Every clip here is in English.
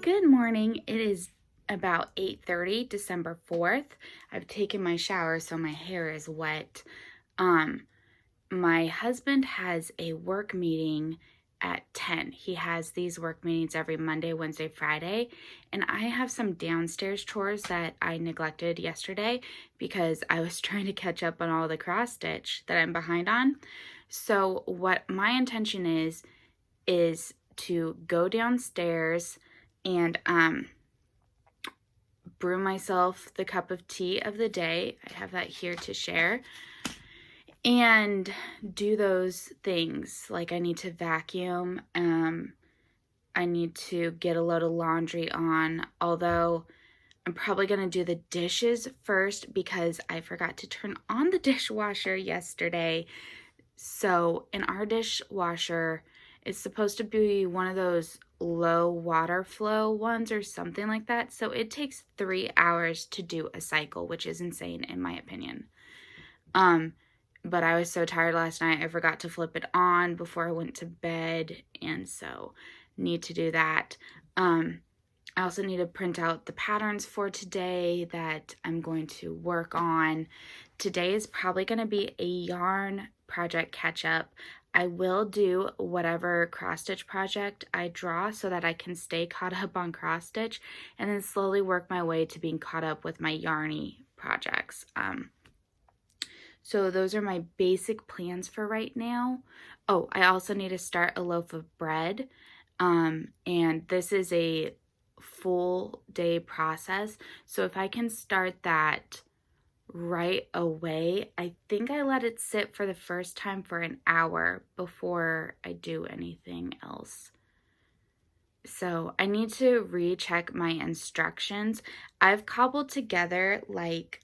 Good morning. It is about 8:30, December 4th. I've taken my shower, so my hair is wet. My husband has a work meeting at 10. He has these work meetings every Monday, Wednesday, Friday, and I have some downstairs chores that I neglected yesterday because I was trying to catch up on all the cross stitch that I'm behind on. So what my intention is to go downstairs and brew myself the cup of tea of the day. I have that here to share. And do those things. Like I need to vacuum. I need to get a load of laundry on. Although I'm probably going to do the dishes first because I forgot to turn on the dishwasher yesterday. So in our dishwasher, it's supposed to be one of those low water flow ones or something like that. So it takes 3 hours to do a cycle, which is insane in my opinion. But I was so tired last night, I forgot to flip it on before I went to bed, and so need to do that. I also need to print out the patterns for today that I'm going to work on. Today is probably going to be a yarn project catch up. I will do whatever cross stitch project I draw so that I can stay caught up on cross stitch and then slowly work my way to being caught up with my yarny projects. So those are my basic plans for right now. Oh, I also need to start a loaf of bread. And this is a full day process. So if I can start that right away, I think I let it sit for the first time for an hour before I do anything else. So I need to recheck my instructions. I've cobbled together like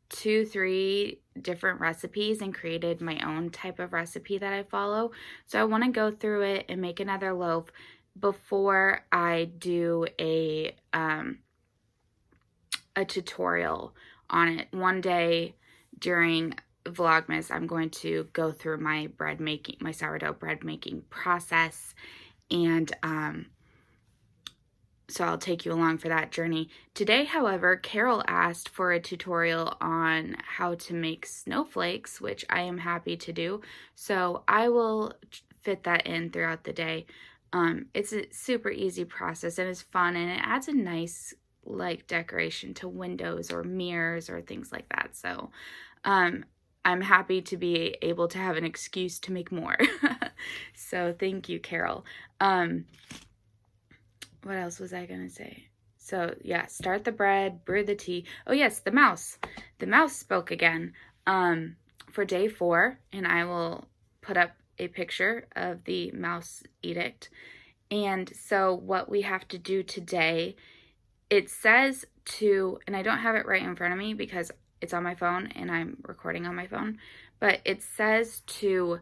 2-3 different recipes and created my own type of recipe that I follow. So I want to go through it and make another loaf before I do a tutorial on it. One day during Vlogmas, I'm going to go through my sourdough bread making process, and so I'll take you along for that journey. Today, however, Carol asked for a tutorial on how to make snowflakes, which I am happy to do. So I will fit that in throughout the day. It's a super easy process and it's fun, and it adds a nice like decoration to windows or mirrors or things like that. So I'm happy to be able to have an excuse to make more. So thank you, Carol. What else was I going to say? So yeah, start the bread, brew the tea. Oh yes, the mouse. The mouse spoke again for day 4, and I will put up a picture of the mouse edict. And so what we have to do today, it says to, and I don't have it right in front of me because it's on my phone and I'm recording on my phone, but it says to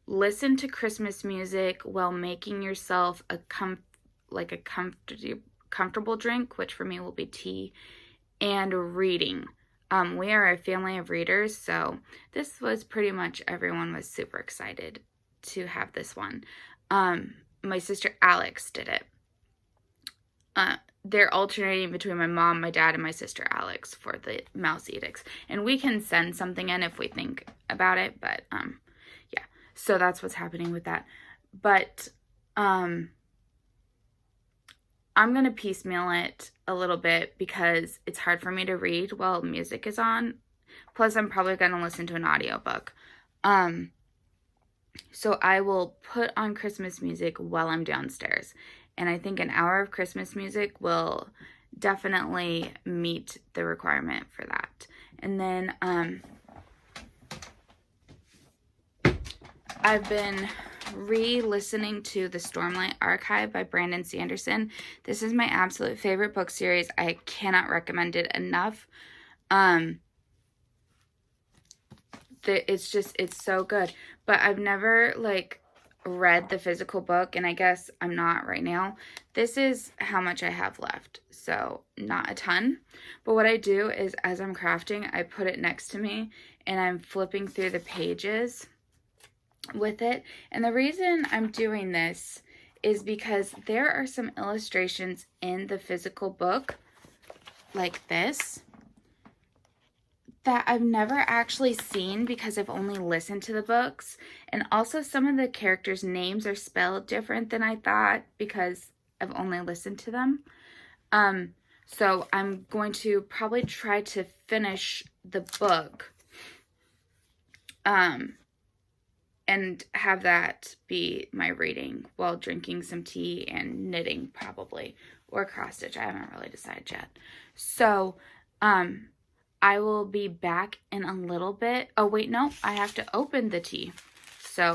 listen to Christmas music while making yourself a comfortable drink, which for me will be tea, and reading. We are a family of readers, so this was pretty much, everyone was super excited to have this one. My sister Alex did it. They're alternating between my mom, my dad, and my sister Alex for the mouse edicts, and we can send something in if we think about it, but yeah, so that's what's happening with that. But I'm gonna piecemeal it a little bit because it's hard for me to read while music is on, plus I'm probably gonna listen to an audiobook. So I will put on Christmas music while I'm downstairs. And I think an hour of Christmas music will definitely meet the requirement for that. And then I've been re-listening to the Stormlight Archive by Brandon Sanderson. This is my absolute favorite book series. I cannot recommend it enough. It's so good. But I've never like read the physical book, and I guess I'm not right now. This is how much I have left, so not a ton. But what I do is as I'm crafting, I put it next to me and I'm flipping through the pages with it. And the reason I'm doing this is because there are some illustrations in the physical book like this that I've never actually seen because I've only listened to the books. And also some of the characters' names are spelled different than I thought because I've only listened to them. So I'm going to probably try to finish the book and have that be my reading while drinking some tea and knitting probably, or cross stitch. I haven't really decided yet. So I will be back in a little bit. Oh wait, no, I have to open the tea. So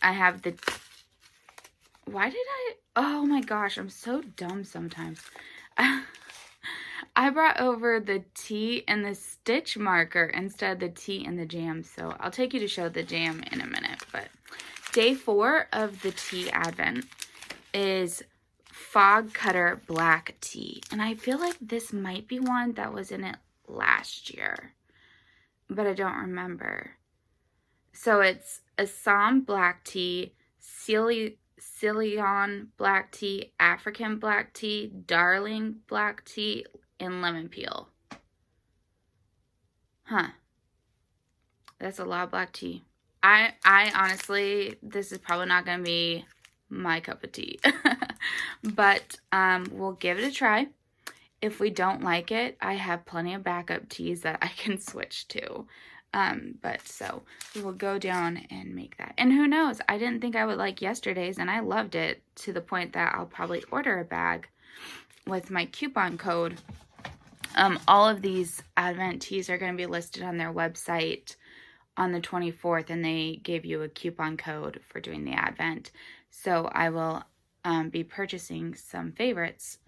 I have the, why did oh my gosh, I'm so dumb sometimes. I brought over the tea and the stitch marker instead of the tea and the jam. So I'll take you to show the jam in a minute. But day 4 of the tea advent is Fog Cutter Black Tea. And I feel like this might be one that was in it last year, but I don't remember. So it's Assam black tea, Ceylon black tea, African black tea, Darling black tea, and lemon peel. Huh. That's a lot of black tea. I honestly, this is probably not going to be my cup of tea. But we'll give it a try. If we don't like it, I have plenty of backup teas that I can switch to. But so we will go down and make that. And who knows, I didn't think I would like yesterday's and I loved it to the point that I'll probably order a bag with my coupon code. All of these Advent teas are going to be listed on their website on the 24th, and they give you a coupon code for doing the Advent. So I will be purchasing some favorites.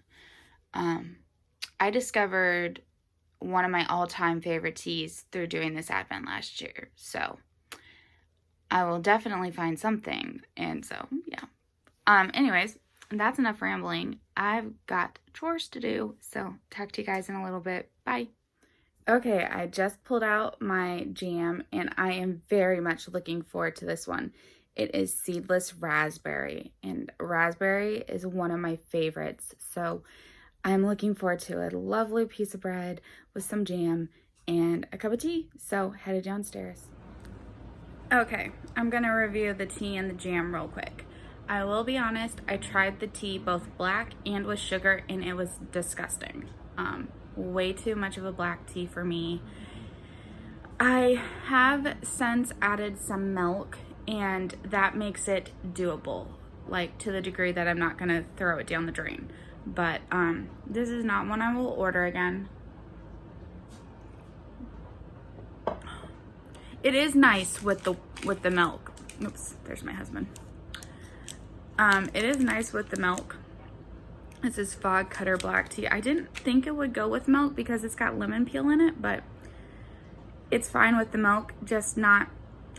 I discovered one of my all-time favorite teas through doing this Advent last year. So I will definitely find something. And so, yeah. Anyways, that's enough rambling. I've got chores to do. So talk to you guys in a little bit. Bye. Okay, I just pulled out my jam and I am very much looking forward to this one. It is seedless raspberry, and raspberry is one of my favorites. So I'm looking forward to a lovely piece of bread with some jam and a cup of tea. So headed downstairs. Okay, I'm gonna review the tea and the jam real quick. I will be honest, I tried the tea both black and with sugar and it was disgusting. Way too much of a black tea for me. I have since added some milk and that makes it doable, like to the degree that I'm not gonna throw it down the drain. But this is not one I will order again. It is nice with the milk. Oops, there's my husband. It is nice with the milk. This is Fog Cutter Black Tea. I didn't think it would go with milk because it's got lemon peel in it, but it's fine with the milk, just not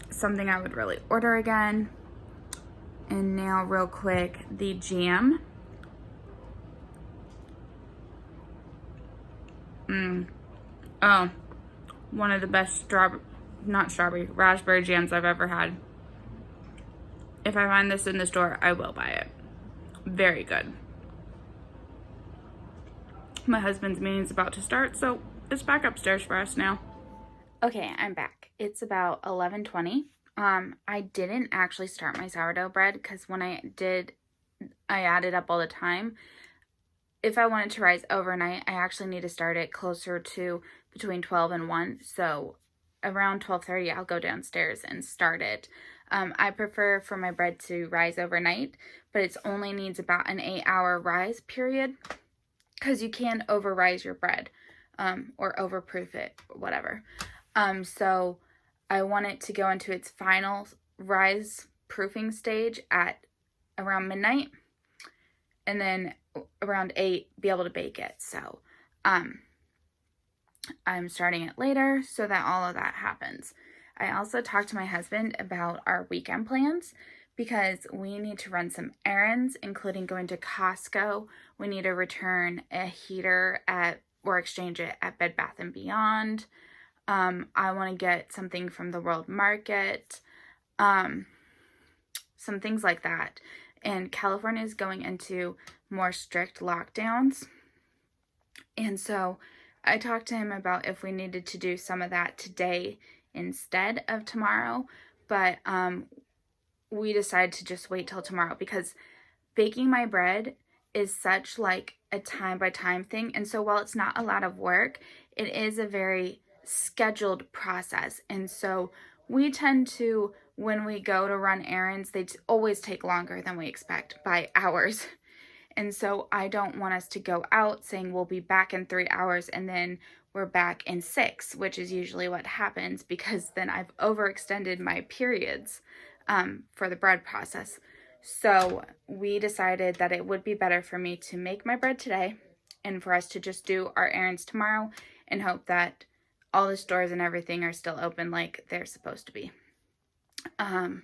something I would really order again. And now real quick, the jam. Oh, one of the best raspberry jams I've ever had. If I find this in the store, I will buy it. Very good. My husband's meeting's about to start, so it's back upstairs for us now. Okay, I'm back. It's about 11:20. I didn't actually start my sourdough bread because when I did, I added up all the time. If I wanted to rise overnight, I actually need to start it closer to between 12 and 1. So around 12:30, I'll go downstairs and start it. I prefer for my bread to rise overnight, but it only needs about an 8-hour rise period because you can over rise your bread or overproof it, or whatever. So I want it to go into its final rise proofing stage at around midnight, and then around 8 be able to bake it. So I'm starting it later so that all of that happens. I also talked to my husband about our weekend plans because we need to run some errands, including going to Costco. We need to return a heater or exchange it at Bed Bath & Beyond. I want to get something from the World Market. some things like that. And California is going into more strict lockdowns. And so I talked to him about if we needed to do some of that today instead of tomorrow. But we decided to just wait till tomorrow because baking my bread is such like a time by time thing. And so while it's not a lot of work, it is a very scheduled process. And so we tend to, when we go to run errands, they always take longer than we expect by hours. And so I don't want us to go out saying we'll be back in 3 hours and then we're back in 6, which is usually what happens because then I've overextended my periods for the bread process. So we decided that it would be better for me to make my bread today and for us to just do our errands tomorrow and hope that all the stores and everything are still open like they're supposed to be. On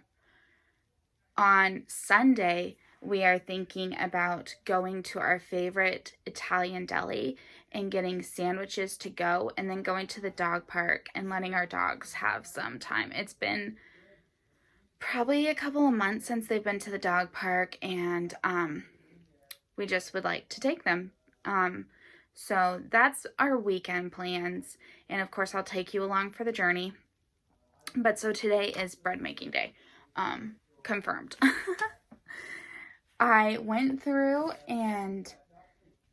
Sunday, we are thinking about going to our favorite Italian deli and getting sandwiches to go and then going to the dog park and letting our dogs have some time. It's been probably a couple of months since they've been to the dog park, and we just would like to take them. So that's our weekend plans, and of course I'll take you along for the journey. But so today is bread making day. Confirmed. I went through and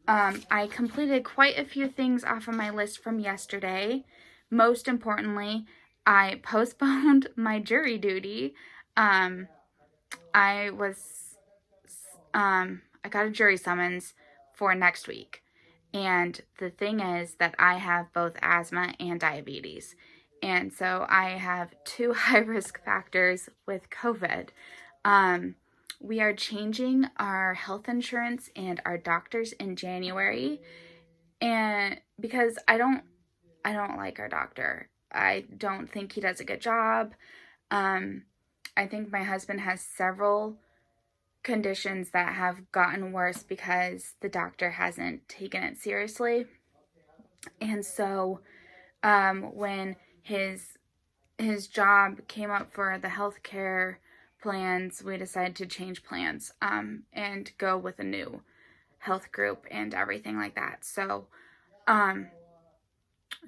I completed quite a few things off of my list from yesterday. Most importantly, I postponed my jury duty. I got a jury summons for next week. And the thing is that I have both asthma and diabetes. And so I have 2 high risk factors with COVID. We are changing our health insurance and our doctors in January. And because I don't like our doctor. I don't think he does a good job. I think my husband has several conditions that have gotten worse because the doctor hasn't taken it seriously. And so when his job came up for the healthcare plans, we decided to change plans and go with a new health group and everything like that. So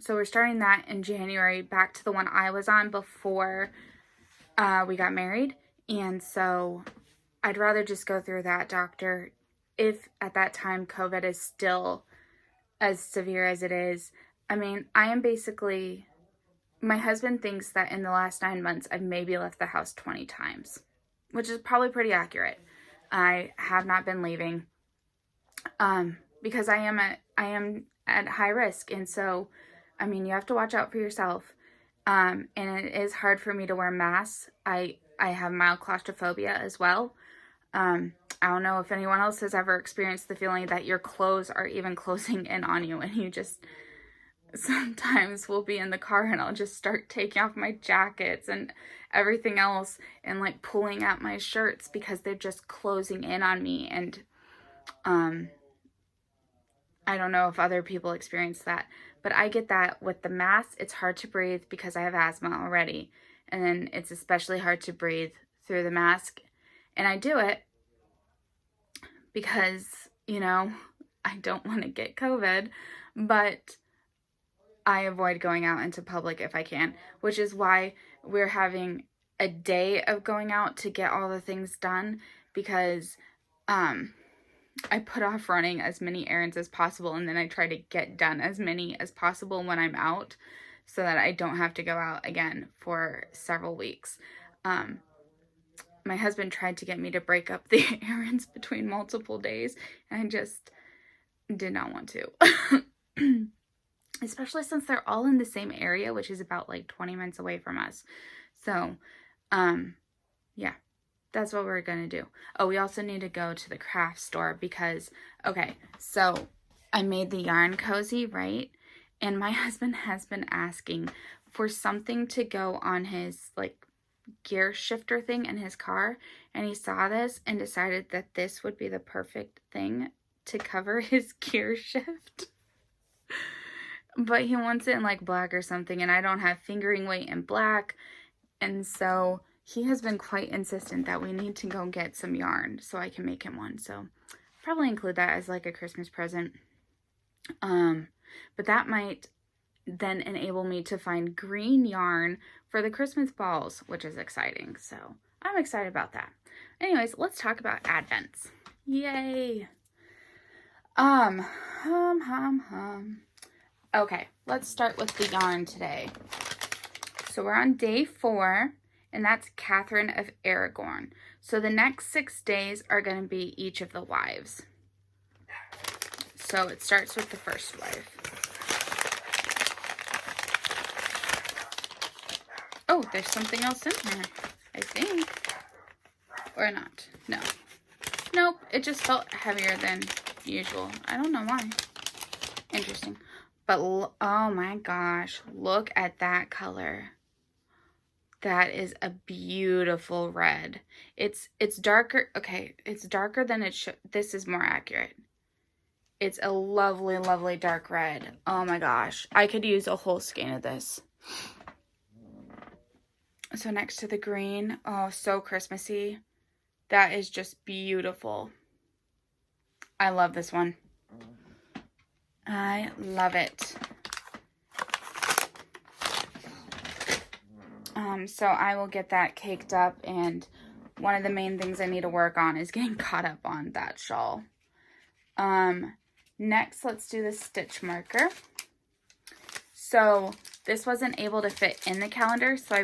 we're starting that in January, back to the one I was on before we got married. And so I'd rather just go through that doctor if at that time COVID is still as severe as it is. I mean, my husband thinks that in the last 9 months, I've maybe left the house 20 times, which is probably pretty accurate. I have not been leaving because I am at high risk. And so, I mean, you have to watch out for yourself. And it is hard for me to wear masks. I have mild claustrophobia as well. I don't know if anyone else has ever experienced the feeling that your clothes are even closing in on you, and you just sometimes will be in the car and I'll just start taking off my jackets and everything else and like pulling out my shirts because they're just closing in on me. And I don't know if other people experience that, but I get that with the mask. It's hard to breathe because I have asthma already, and then it's especially hard to breathe through the mask. And I do it because, I don't want to get COVID, but I avoid going out into public if I can, which is why we're having a day of going out to get all the things done, because I put off running as many errands as possible, and then I try to get done as many as possible when I'm out so that I don't have to go out again for several weeks. My husband tried to get me to break up the errands between multiple days, and I just did not want to. Especially since they're all in the same area, which is about like 20 minutes away from us. So, yeah, that's what we're going to do. Oh, we also need to go to the craft store because, okay, so I made the yarn cozy, right? And my husband has been asking for something to go on his like gear shifter thing in his car. And he saw this and decided that this would be the perfect thing to cover his gear shift. But he wants it in like black or something, and I don't have fingering weight in black. And so he has been quite insistent that we need to go get some yarn so I can make him one. So probably include that as like a Christmas present. But that might then enable me to find green yarn for the Christmas balls, which is exciting. So I'm excited about that. Anyways, let's talk about Advents. Yay. Okay, let's start with the yarn today. So we're on day 4, and that's Catherine of Aragon. So the next 6 days are going to be each of the wives. So it starts with the first wife. Oh, there's something else in here, I think. Or not. No. Nope, it just felt heavier than usual. I don't know why. Interesting. But, oh my gosh, look at that color. That is a beautiful red. It's darker. Okay, it's darker than it should. This is more accurate. It's a lovely, lovely dark red. Oh my gosh. I could use a whole skein of this. So next to the green, oh, so Christmassy. That is just beautiful. I love this one. I love it. So I will get that caked up, and one of the main things I need to work on is getting caught up on that shawl. Next, let's do the stitch marker. So this wasn't able to fit in the calendar, so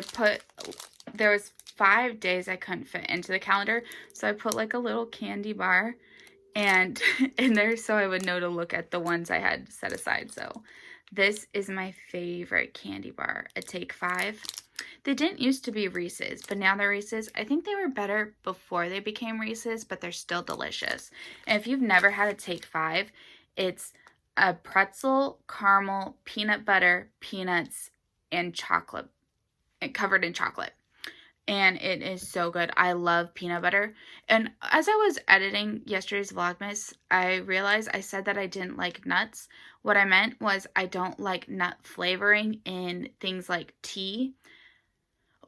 there was 5 days I couldn't fit into the calendar, so I put like a little candy bar and in there so I would know to look at the ones I had set aside. So this is my favorite candy bar, a Take 5. They didn't used to be Reese's, but now they're Reese's. I think they were better before they became Reese's, but they're still delicious. And if you've never had a Take 5, it's a pretzel, caramel, peanut butter, peanuts, and chocolate, covered in chocolate. And it is so good. I love peanut butter. And as I was editing yesterday's Vlogmas, I realized I said that I didn't like nuts. What I meant was I don't like nut flavoring in things like tea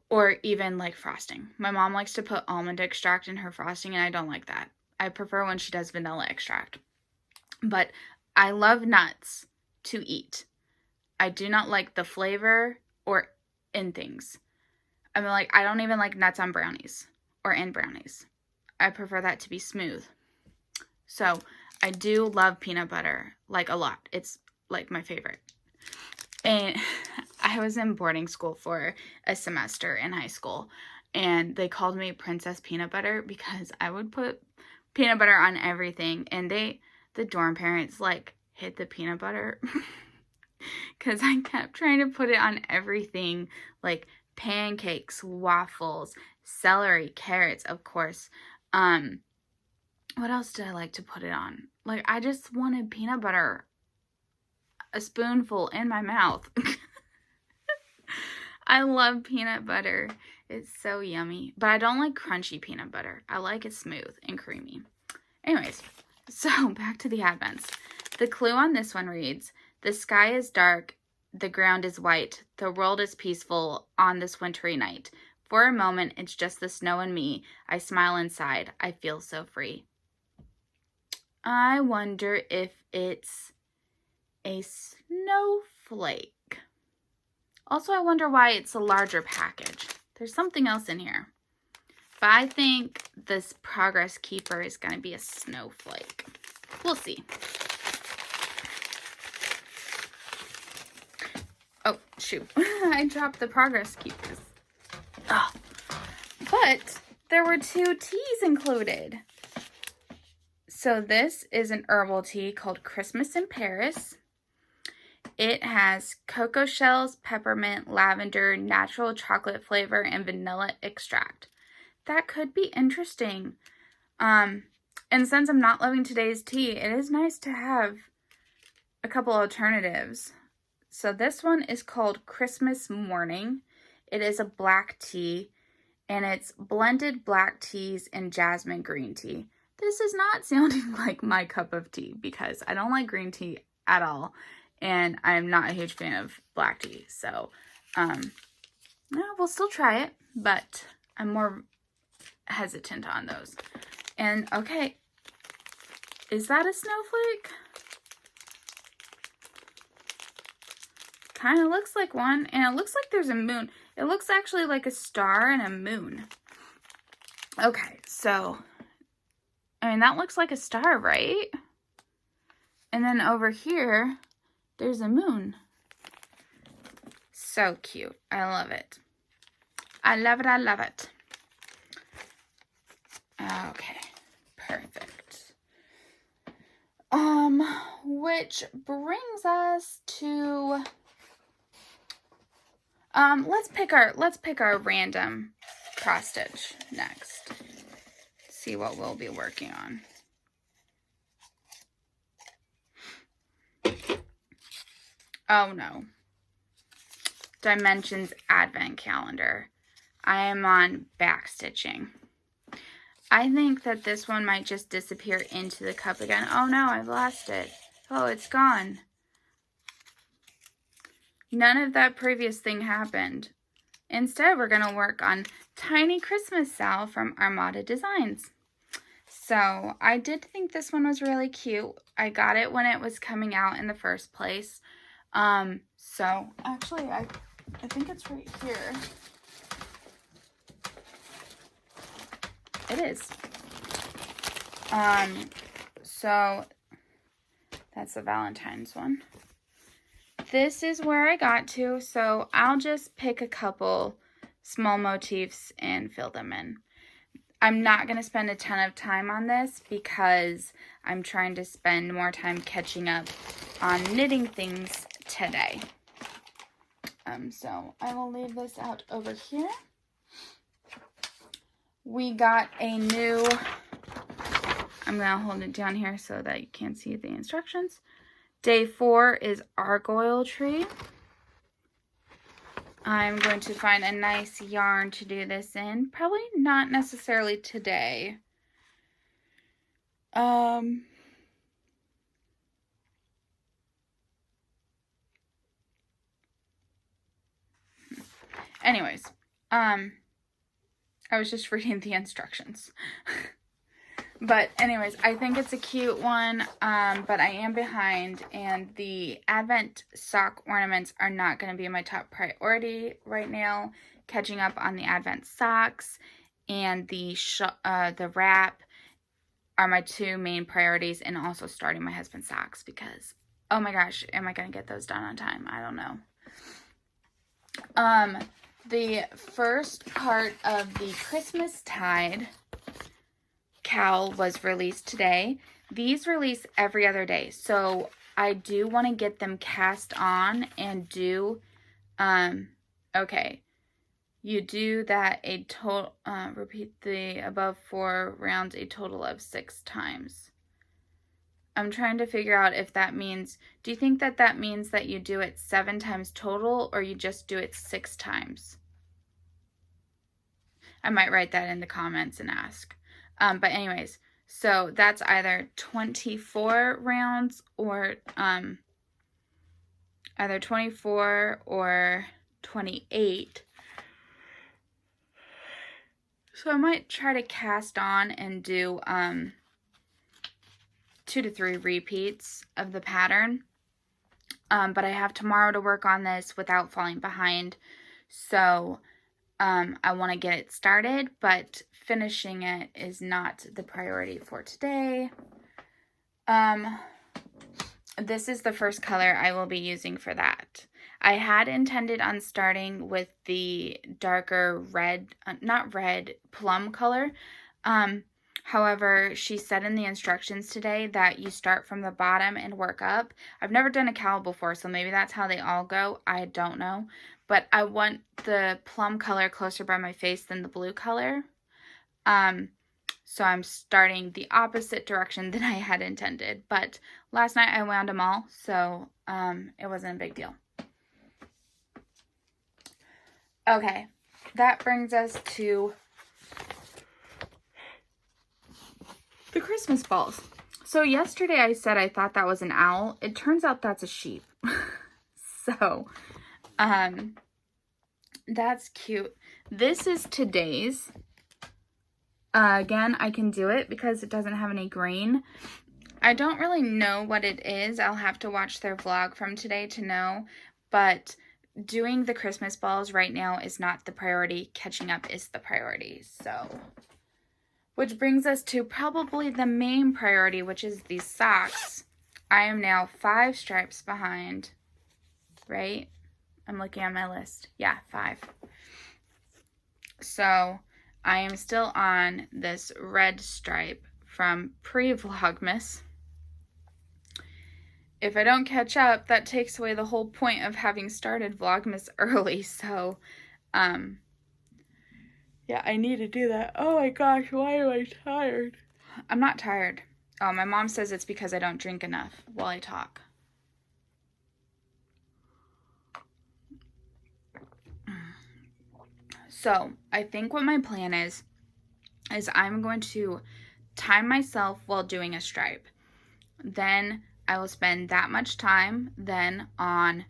or even like frosting. My mom likes to put almond extract in her frosting, and I don't like that. I prefer when she does vanilla extract. But I love nuts to eat. I do not like the flavor or in things. I mean, like, I don't even like nuts on brownies or in brownies. I prefer that to be smooth. So I do love peanut butter, like, a lot. It's like my favorite. And I was in boarding school for a semester in high school, and they called me Princess Peanut Butter because I would put peanut butter on everything. And the dorm parents, like, hid the peanut butter because I kept trying to put it on everything, like pancakes, waffles, celery, carrots, of course. What else did I like to put it on? Like, I just wanted peanut butter, a spoonful in my mouth. I love peanut butter. It's so yummy. But I don't like crunchy peanut butter. I like it smooth and creamy. Anyways, so back to the Advents. The clue on this one reads, "The sky is dark, the ground is white, the world is peaceful on this wintry night. For a moment, it's just the snow and me. I smile inside. I feel so free." I wonder if it's a snowflake. Also, I wonder why it's a larger package. There's something else in here. But I think this Progress Keeper is going to be a snowflake. We'll see. Oh, shoot. I dropped the Progress Keepers. Oh. But there were 2 teas included. So this is an herbal tea called Christmas in Paris. It has cocoa shells, peppermint, lavender, natural chocolate flavor, and vanilla extract. That could be interesting. And since I'm not loving today's tea, it is nice to have a couple alternatives. So this one is called Christmas Morning. It is a black tea, and it's blended black teas and jasmine green tea. This is not sounding like my cup of tea because I don't like green tea at all, and I'm not a huge fan of black tea. So, we'll still try it, but I'm more hesitant on those. And okay, is that a snowflake? Kind of looks like one, and it looks like there's a moon. It looks actually like a star and a moon. Okay, so, I mean, that looks like a star, right? And then over here, there's a moon. So cute. I love it. I love it, I love it. Okay, perfect. Which brings us to let's pick our random cross stitch next. See what we'll be working on. Oh no. Dimensions Advent Calendar. I am on back stitching. I think that this one might just disappear into the cup again. Oh no, I've lost it. Oh, it's gone. None of that previous thing happened. Instead, we're going to work on Tiny Christmas Sal from Armada Designs. So, I did think this one was really cute. I got it when it was coming out in the first place. So, actually, I think it's right here. It is. So, that's the Valentine's one. This is where I got to, so I'll just pick a couple small motifs and fill them in. I'm not going to spend a ton of time on this because I'm trying to spend more time catching up on knitting things today. So I will leave this out over here. We got a new, I'm going to hold it down here so that you can't see the instructions. Day 4 is Argyle Tree. I'm going to find a nice yarn to do this in. Probably not necessarily today. Anyways, I was just reading the instructions. But anyways, I think it's a cute one, but I am behind, and the Advent sock ornaments are not going to be my top priority right now. Catching up on the Advent socks and the wrap are my two main priorities, and also starting my husband's socks because, oh my gosh, am I going to get those done on time? I don't know. The first part of the Christmas Tide cowl was released today. These release every other day, so I do want to get them cast on and do okay, you do that a total repeat the above 4 rounds a total of 6 times. I'm trying to figure out if that means, do you think that that means that you do it 7 times total, or you just do it 6 times? I might write that in the comments and ask. But anyways, so that's either 24 rounds or either 24 or 28. So I might try to cast on and do 2 to 3 repeats of the pattern. But I have tomorrow to work on this without falling behind. So I want to get it started, but finishing it is not the priority for today. This is the first color I will be using for that. I had intended on starting with the darker red, not red, plum color. However, she said in the instructions today that you start from the bottom and work up. I've never done a cowl before, so maybe that's how they all go. I don't know. But I want the plum color closer by my face than the blue color. So I'm starting the opposite direction than I had intended. But last night I wound them all, so it wasn't a big deal. Okay, that brings us to the Christmas balls. So yesterday I said I thought that was an owl. It turns out that's a sheep. So, That's cute. This is today's. Again, I can do it because it doesn't have any green. I don't really know what it is. I'll have to watch their vlog from today to know. But doing the Christmas balls right now is not the priority. Catching up is the priority. So, which brings us to probably the main priority, which is these socks. I am now 5 stripes behind, right? I'm looking at my list. Yeah, 5. So I am still on this red stripe from pre-Vlogmas. If I don't catch up, that takes away the whole point of having started Vlogmas early. So, yeah, I need to do that. Oh my gosh, why am I tired? I'm not tired. Oh, my mom says it's because I don't drink enough while I talk. So, I think what my plan is I'm going to time myself while doing a stripe. Then I will spend that much time then on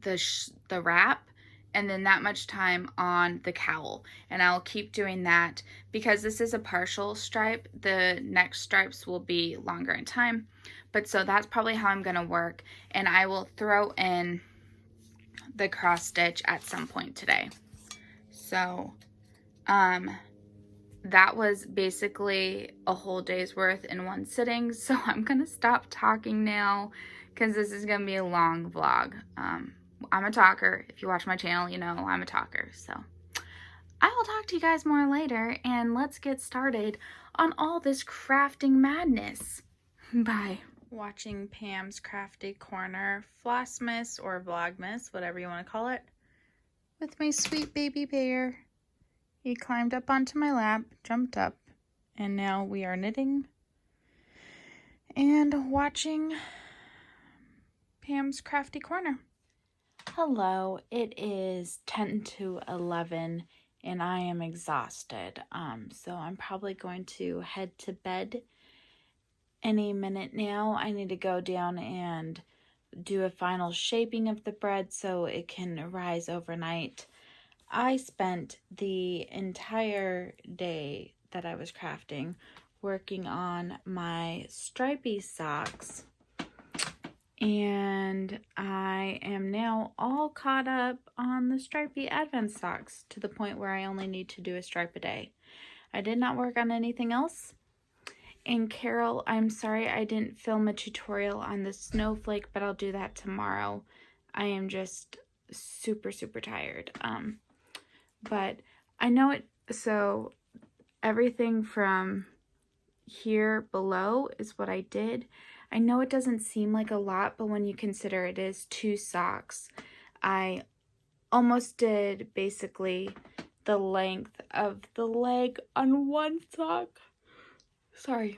the wrap, and then that much time on the cowl, and I'll keep doing that because this is a partial stripe. The next stripes will be longer in time, but so that's probably how I'm gonna work, and I will throw in the cross stitch at some point today. So that was basically a whole day's worth in one sitting, so I'm gonna stop talking now because this is gonna be a long vlog. I'm a talker. If you watch my channel, you know I'm a talker. So I will talk to you guys more later, and let's get started on all this crafting madness. Bye. Watching Pam's Crafty Corner, Flossmas or Vlogmas, whatever you want to call it, with my sweet baby bear. He climbed up onto my lap, jumped up, and now we are knitting and watching Pam's Crafty Corner. Hello, it is 10 to 11 and I am exhausted. So I'm probably going to head to bed any minute now. I need to go down and do a final shaping of the bread so it can rise overnight. I spent the entire day that I was crafting working on my stripy socks, and I am now all caught up on the stripy advent socks to the point where I only need to do a stripe a day. I did not work on anything else. And Carol, I'm sorry I didn't film a tutorial on the snowflake, but I'll do that tomorrow. I am just super tired. But I know it, so everything from here below is what I did. I know it doesn't seem like a lot, but when you consider it is 2 socks, I almost did basically the length of the leg on 1 sock. Sorry.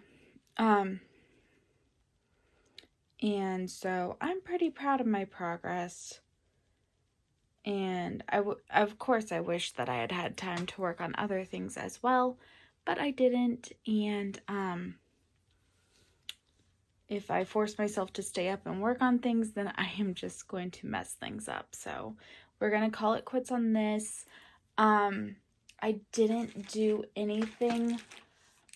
And so I'm pretty proud of my progress. And of course, I wish that I had had time to work on other things as well, but I didn't. And if I force myself to stay up and work on things, then I am just going to mess things up. So we're going to call it quits on this. I didn't do anything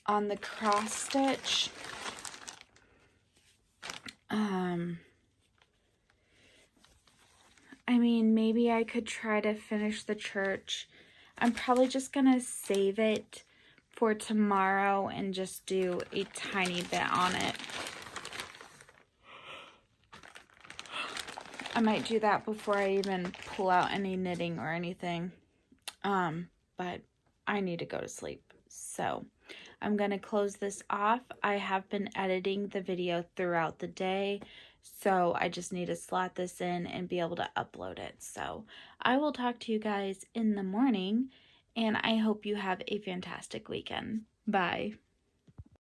on the cross stitch. I mean, maybe I could try to finish the church. I'm probably just gonna save it for tomorrow and just do a tiny bit on it. I might do that before I even pull out any knitting or anything. But I need to go to sleep. So I'm gonna close this off. I have been editing the video throughout the day, so I just need to slot this in and be able to upload it. So I will talk to you guys in the morning, and I hope you have a fantastic weekend. Bye.